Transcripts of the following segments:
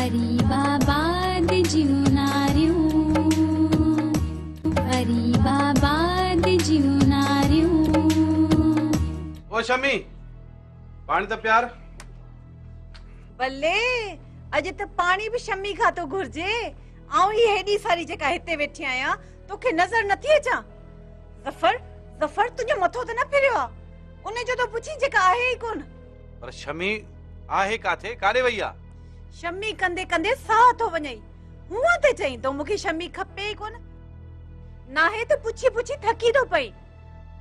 गरीबाबाद जूं नारियूं, गरीबाबाद जूं नारियूं। ओ शमी पानी तो प्यार बल्ले अज त पानी भी शमी खा तो घुर्जे। आऊं ही हेडी सारी जेका हिते वेठी आया तोखे नजर नथी अचा। जफर जफर तुझे मथो त न फिरियो आ? उन जो तो पुछी जेका आहे ही कोन। पर शमी आहे काथे कारे वईया? शमी कंदे कंदे साह तो वञई। हुआ ते चई तो मुखे शमी खपे ही कोन। नाहे तो पुछी पुछी थकी तो पई।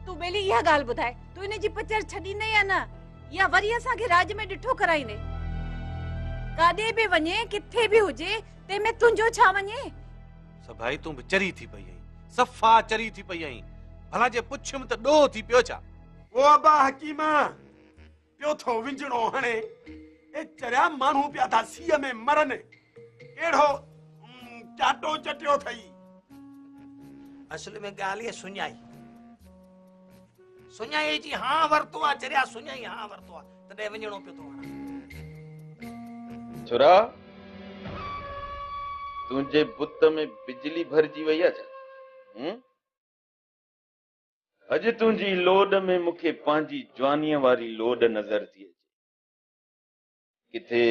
तू बेली यह गाल बुधाए तू इन जी पचर छडी नहीं या ना या वरी असा के राज में डिठो कराईने? कादे भी वने किथे भी हुजे ते में तुंजो छा वने? सभाई तू चरी थी पई आई, सफा चरी थी पई आई। भला जे पुछम त डो थी पियो छा? ओ अबा हकीमा पियो थो विंजणो हणे ए चरिया मानू पिया था सीअ में मरन एड़ो चाटो चटियो थई। असल में गाली सुनाई सुनाई जी हां वरतो आ चरिया सुनाई हां वरतो आ तडे विंजणो पियो तो हणे। छोरा तुझे बुत में बिजली भरजी वई आ छा? अज तुझी लोड में मुखे पांजी जवानीअ वारी लोड नजर थी अचे। किथे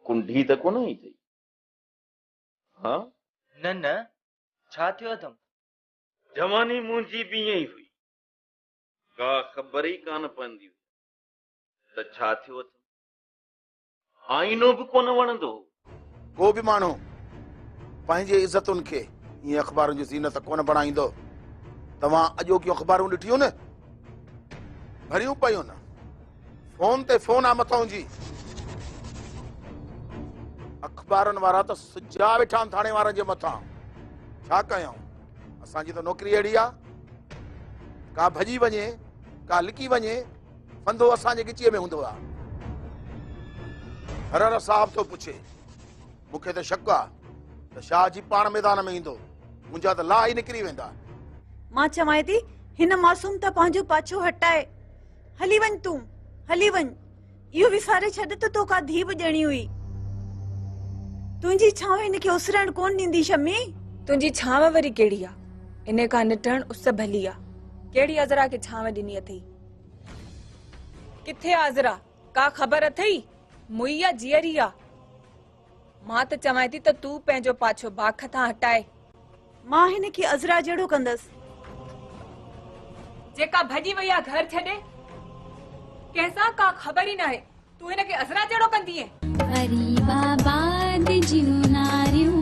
कुंडी त कोन ई थई? हाँ न न छा थियो अथम? जवानी मुंहिंजी भी ईअं ई हुई, का ख़बर ई कान पवंदी हुई त छा थियो अथम। आईनो भी कोन वणंदो। को भी मानू पंहिंजे इज्जतुन के ये अखबारों जी ज़ीनत कोन बणाईंदो। तव्हां अॼोकियूं अखबारूं ॾिठियूं न, भरियूं पयूं न, फोन ते फोन आ मथां जी। अखबारुनि वारा त सिजा वेठा आहिनि थाणे वारनि जे मथां। छा कयूं? असांजी त नौकरी अहिड़ी आहे, का भॼी वञे का लिकी वञे फंदो असांजे गिचीअ में हूंदो आहे। हर साहब थो पुछे, मूंखे त शक आहे त शाह जी पाण मैदान में ईंदो, मुंहिंजा त ला ई निकिरी वेंदा। मां चवां थी हिन मासूम त पंहिंजो पाछो हटाए हली वञ। तूं हली वञ, इहो विसारे छॾ त तो का धी बि ॼणी हुई। तुंहिंजी छांव हिनखे उसरण कोन ॾींदी शमी। तुंहिंजी छांव वरी कहिड़ी आ? इन खां निठण उस भली आ। कहिड़ी अज़रा खे छांव ॾिनी अथई? किथे अज़रा? का ख़बर अथई? मुई आ जीअरी आ? मां त चवां थी त तूं पंहिंजो पाछो बाख तां हटाए। मां हिनखे अज़रा जहिड़ो कंदसि जेका भॼी वई आ घर छॾे, कंहिंसां का ख़बर ई नाहे। तूं हिनखे अज़रा जहिड़ो कंदीअ? गरीबाबाद जूं नारियूं।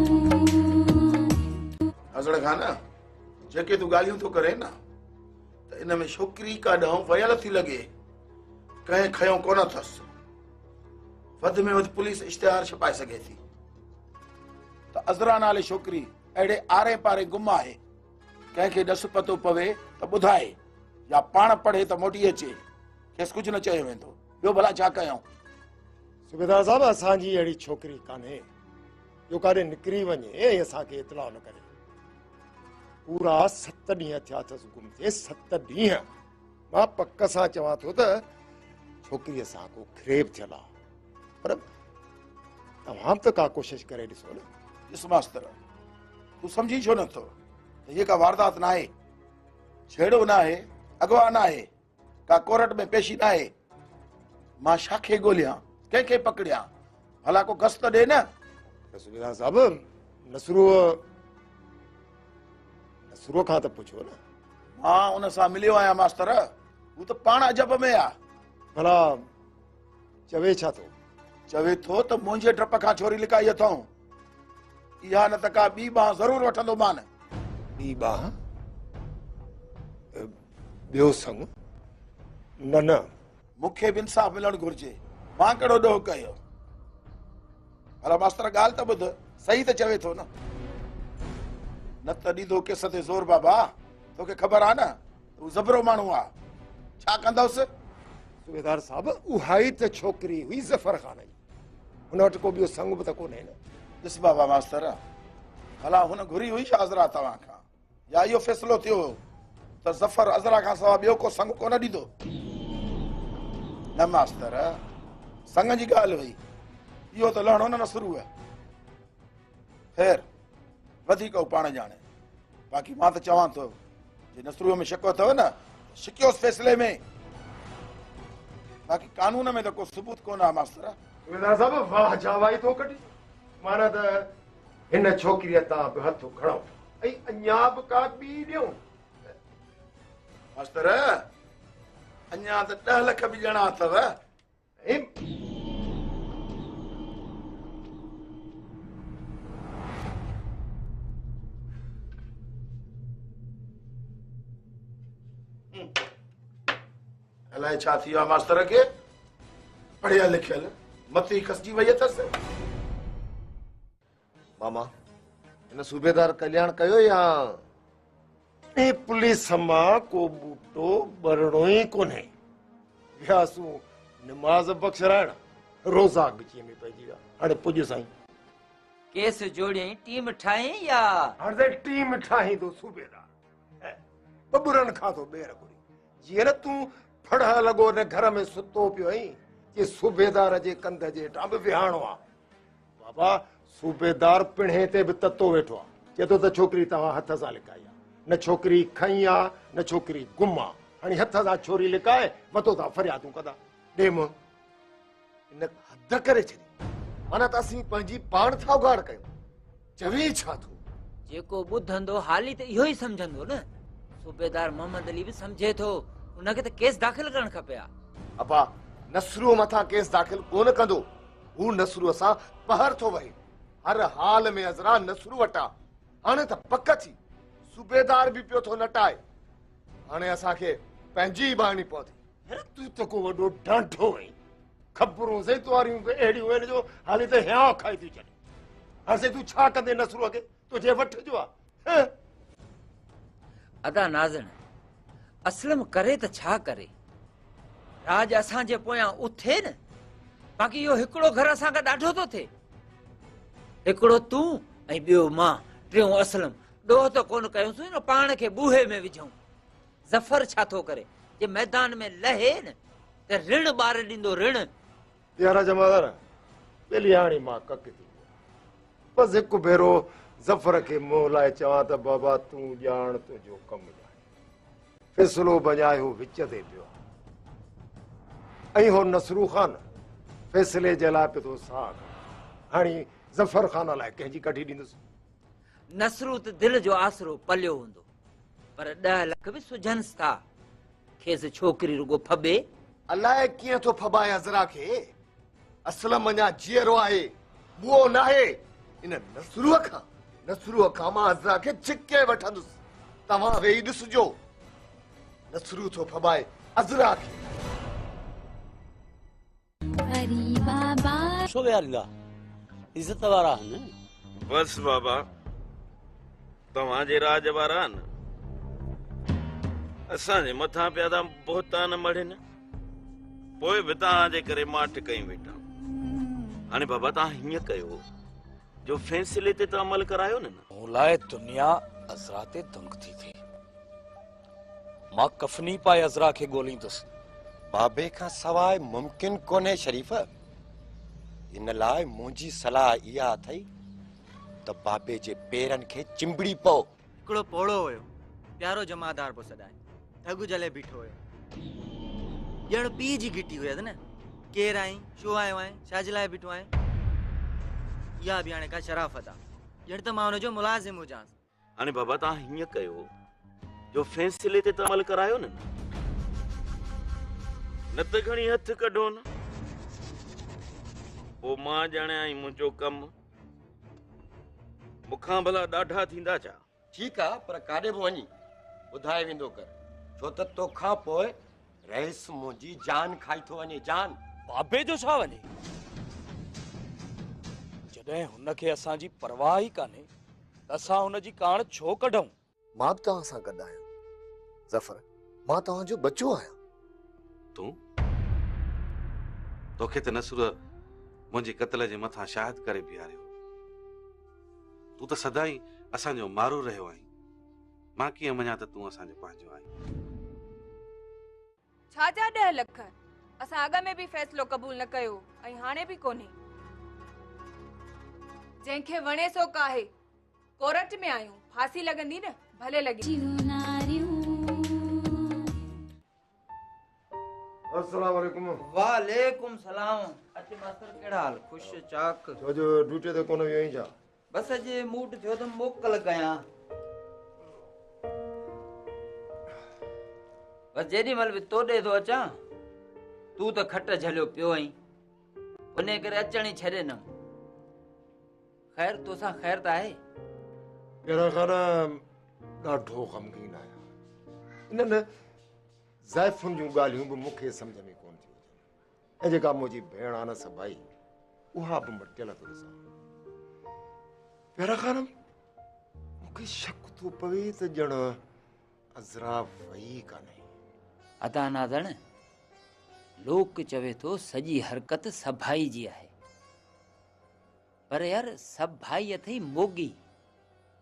हज़रत खान जेके तूं ॻाल्हियूं थो करे न त इन में छोकिरी का ॾांहुं वयल थी लॻे, कंहिं खयों कोन अथसि। वधि में वधि पुलिस इश्तिहार छपाए सघे थी त अज़रा नाले छोकिरी अहिड़े आरे पारे गुम आहे। कंहिंखे ॾस पतो पवे त ॿुधाए या पाण पढ़े त मोटी अचे, खेसि कुझु न चयो वेंदो। ॿियो भला छा कयूं? सुबेदार साहब असांजी अहिड़ी छोकिरी कान्हे जो काॾे निकिरी वञे ऐं असांखे इतला न करे। पूरा 7 ॾींहं थिया अथसि गुम थिए। 7 ॾींहं मां पक सां चवां थो त छोकिरीअ सां को ख़्रेब थियल आहे। पर तव्हां त का कोशिशि करे ॾिसो न। ॾिस मास्तर, तूं सम्झी छो नथो त हीअ का वारदात न आहे, छेड़ो न आहे, अगवा न आहे, का कोर्ट में पेशी न आहे। मां छाखे ॻोल्हियां, कंहिंखे पकड़ियां? भला को गस्त ॾे न। सुबेदार साहब नसरूअ खां त पुछो न। मां उन सां मिलियो आहियां मास्तर, हू त पाण अजब में आहे। भला चवे छा थो? चवे थो त मुंहिंजे डप खां छोरी लिकाई अथऊं। इहा न त का ॿी बांह ज़रूर वठंदो मान। ॿी बांह? ॿियो संग? न न, मूंखे बि इंसाफ़ मिलणु घुरिजे। मां कहिड़ो ॾोह कयो? भला मास्तर ॻाल्हि त ॿुध, सही त चवे थो न। न त ॾींदो किस ते ज़ोर बाबा, तोखे ख़बर आहे न हू ज़बरो माण्हू आहे। छा कंदुसि? सुबेदार साहब उहा ई त छोकिरी हुई ज़फर खान जी। हुन वटि को ॿियो संग बि त कोन्हे न। ॾिस बाबा मास्तर, भला हुन घुरी हुई छा अज़रा तव्हां खां, या इहो फ़ैसिलो थियो त ज़फर अज़रा खां सवाइ ॿियो को संग कोन ॾींदो? न मास्तर, संग जी ॻाल्हि हुई। इहो त लहणो न नसरू आहे। ख़ैर वधीक हू पाण ॼाणे। बाक़ी मां त चवां थो जे नसरूअ में शक अथव न शिकियोसि फ़ैसिले में। बाक़ी कानून में त को सबूत कोन आहे मास्तर। सुबेदार साहब वाह जावाई थो कढी। माना त हिन छोकिरीअ तां बि हथ खणो ऐं अञा बि का ॿी ॾियूं। मास्तर अञा त 10 लख बि ॼणा अथव। ऐं अलाए छा थी वियो आहे मास्तर खे। पढ़ियल लिखियल मती खसजी वई अथसि। मामा हिन सूबेदार कल्याण कयो या ए पुलिस मां को बूटो बरणो ई कोन्हे। वियासूं नमाज़ बख़्शराइण रोज़ा गिची में पइजी विया। हाणे पुॼ साईं। केस जोड़ियई टीम ठाही या हाणे त टीम ठाहींदो सूबेदार। बबुरनि खां थो ॿेर घुरी। जीअं न तूं फड़ लॻो न घर में सुतो पियो आहीं जे सूबेदार जे कंध जे हेठां बि विहाणो आहे। बाबा सूबेदार पिणे ते बि ततो वेठो आहे। चए थो त छोकिरी तव्हां हथ सां लिकाई आहे। न छोकिरी खई आहे न छोकिरी गुम आहे। हाणे हथ सां छोरी लिकाए वतो था फरियादूं कंदा। ॾे मुंहुं इन हद करे छॾी। माना त असीं पंहिंजी पाण था उघाड़ कयूं। चवे छा थो जेको ॿुधंदो हाली त इहो ई सम्झंदो न। सूबेदार मोहम्मद अली बि सम्झे थो उनखे त केस दाख़िल करणु खपे हा। अबा नसरूअ मथां केस दाख़िल कोन कंदो। हू नसरूअ सां पहर थो वहे। हर हाल में अज़रा नसरू वटा। हाणे त पक थी सूबेदार बि पियो थो नटाए। हाणे असांखे पंहिंजी बाणी पवंदी। तूं त को वॾो डांठो आहीं। ख़बरूं ज़ैतवारियूं अहिड़ियूं आहिनि जो हाली त हियां खाई थी छॾे। हाणे तूं छा कंदे नसरूअ खे तुंहिंजे वठ जो आहे। अदा नाज़न असलम करे त छा करे। राज असांजे पोयां उथे न। बाक़ी इहो हिकिड़ो घर असां खां ॾाढो थो थिए। हिकिड़ो तूं ऐं ॿियो मां टियों असलम ॾोह त कोन कयूंसीं न पाण खे बूहे में विझूं। ज़फर छा थो करे जे मैदान में लहे न त ऋण ॿार ॾींदो ऋण। यारा जमादार ॿेली हाणे मां कक थी वियो। बसि हिकु भेरो ज़फर खे मुंहुं लाइ चवां त बाबा तूं ॼाण तुंहिंजो कमु ॼाण। फ़ैसिलो बजायो विच ते पियो ऐं हो नसरू ख़ान फ़ैसिले जे लाइ पियो थो साह। हाणे ज़फर ख़ान लाइ कंहिंजी कढी ॾींदुसि। नसरू त दिलि जो आसरो पलियो हूंदो पर 10 लख बि सुझनिसि था। खेसि छोकिरी रुगो फबे। अलाए कीअं थो फबाए अज़रा खे। असलम अञा जीअरो आहे बुओ नाहे। इन नसरूअ खां मां अज़रा खे छिके वठंदुसि। तव्हां वेही ॾिसजो नसरू थो फबाए अज़रा खे। अरे बाबा छो विहारींदा इज़त वारा आहिनि। बस बाबा तव्हांजे राज वारा न असांजे मथां पिया था बोहतान मढ़नि। पोइ बि तव्हांजे करे माठ कई वेठा। हाणे बाबा तव्हां हीअं कयो जो फ़ैसिले ते त अमल करायो न। लाइ दुनिया अज़रा ते दंग थी थिए। मां कफनी पाए अज़रा खे ॻोल्हींदुसि। बाबे खां सवाइ मुमकिन कोन्हे शरीफ़। इन लाइ मुंहिंजी सलाह इहा अथई त बाबे जे पेरनि खे चिंबड़ी पओ। हिकिड़ो पोड़ो हुयो प्यारो जमादार पोइ सदाए ठगु जले बीठो हुयो। ॼण पीउ जी गिटी हुयसि न। केरु आई छो आयो आहे छाजे लाइ बीठो आहे। इहा बि हाणे का शराफ़त आहे ॼण त मां हुनजो मुलाज़िम हुजांसि। हाणे बाबा तव्हां हीअं कयो जो फ़ैसिले ते त अमल करायो न त खणी हथ कढो न। पोइ मां ॼाणियां मुंहिंजो कमु मूंखां भला ॾाढा थींदा छा। ठीकु आहे पर काॾे बि वञी ॿुधाए वेंदो कर छो त तोखां पोइ रहीस मुंहिंजी जान खाई थो वञे। जान बाबे जो छा वञे जॾहिं हुनखे असांजी परवाह ई कान्हे त असां हुनजी काण छो कढूं। मां बि तव्हां सां गॾु आहियां ज़फर। मां तव्हांजो बचो आहियां। तूं तोखे त नसरूअ मुंहिंजे क़त्ल जे मथां शाहिद करे बीहारियो। तूं त सदाई असांजो मारू रहियो आहीं। मां कीअं मञा त तूं असांजो पंहिंजो आहीं। छा जा 10 लख असां अॻ में बि फ़ैसिलो क़बूल न कयो ऐं हाणे बि कोन्हे। जंहिंखे वणे सो काहे कोर्ट में आयूं फांसी लॻंदी न भले लॻी अस्सलाम वालेकुम। वालेकुम सलाम। अच मास्टर कहिड़ा हाल? ख़ुश चाक? छो जो ड्यूटी ते कोन वियो छा? बस अॼु मूड थियो त मोकल कयां। बस जेॾी महिल बि तोॾे थो अचां तूं त खट झलियो पियो आहीं, उन करे अचण ई छॾे न। ख़ैर तोसां ख़ैर त आहे? पहिरां खां ॾाढो ग़मगीन आहियां। इन्हनि ज़ाइफ़ुनि जूं ॻाल्हियूं बि मूंखे सम्झ में कोन थियूं अचनि, ऐं जेका मुंहिंजी भेण आहे न सभाई, उहा बि मटियल थो ॾिसां। पहिरां खां मूंखे शक थो पवे त ॼण अज़रा वई कान्हे। अदा नाज़ण, लोक चवे थो सॼी हरकत सभाई जी आहे, पर यार सभाई अथई मोगी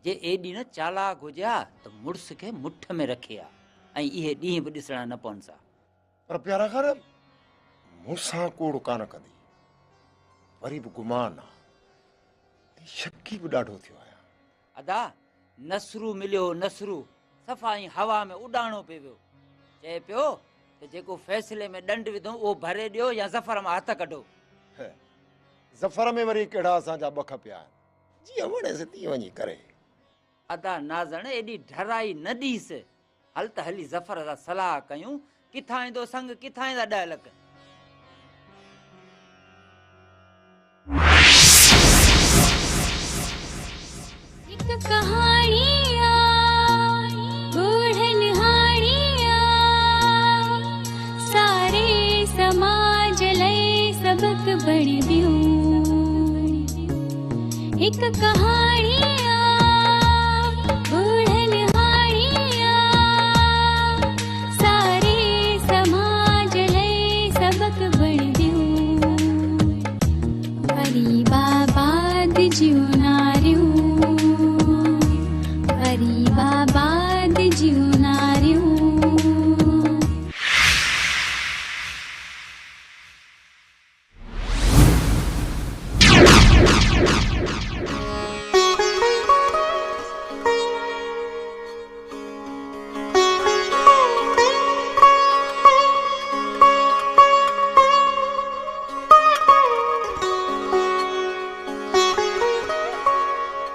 जे एॾी न चालाक हुजे त मुड़ुस खे मुठ में रखे आ ऐं इहे ॾींहं बि ॾिसणा न पवनि सा। पर प्यारा खान मूंसां कूड़ कान कंदी, वरी बि गुमान आहे, शकी बि ॾाढो थियो आहियां। अदा नसरू मिलियो नसरू, सफ़ा ई हवा में उॾाणो पियो वियो। चए पियो त जेको फ़ैसिले में ॾंड विधो उहो भरे ॾियो या ज़फ़र मां हथ कढो। ज़फ़र में वरी कहिड़ा असांजा ॿख पिया आहिनि, जीअं वणेसि तीअं वञी करे। अदा नाज़ण एॾी ढराई न ॾीस, हल त हली ज़फ़र सां सलाह कयूं, किथां ईंदो संग, किथां ईंदा 10 लख। हिक कहाणी बूढ़न हाणिया सारे समाज लई सबक बण दियूं। हिक कहाणी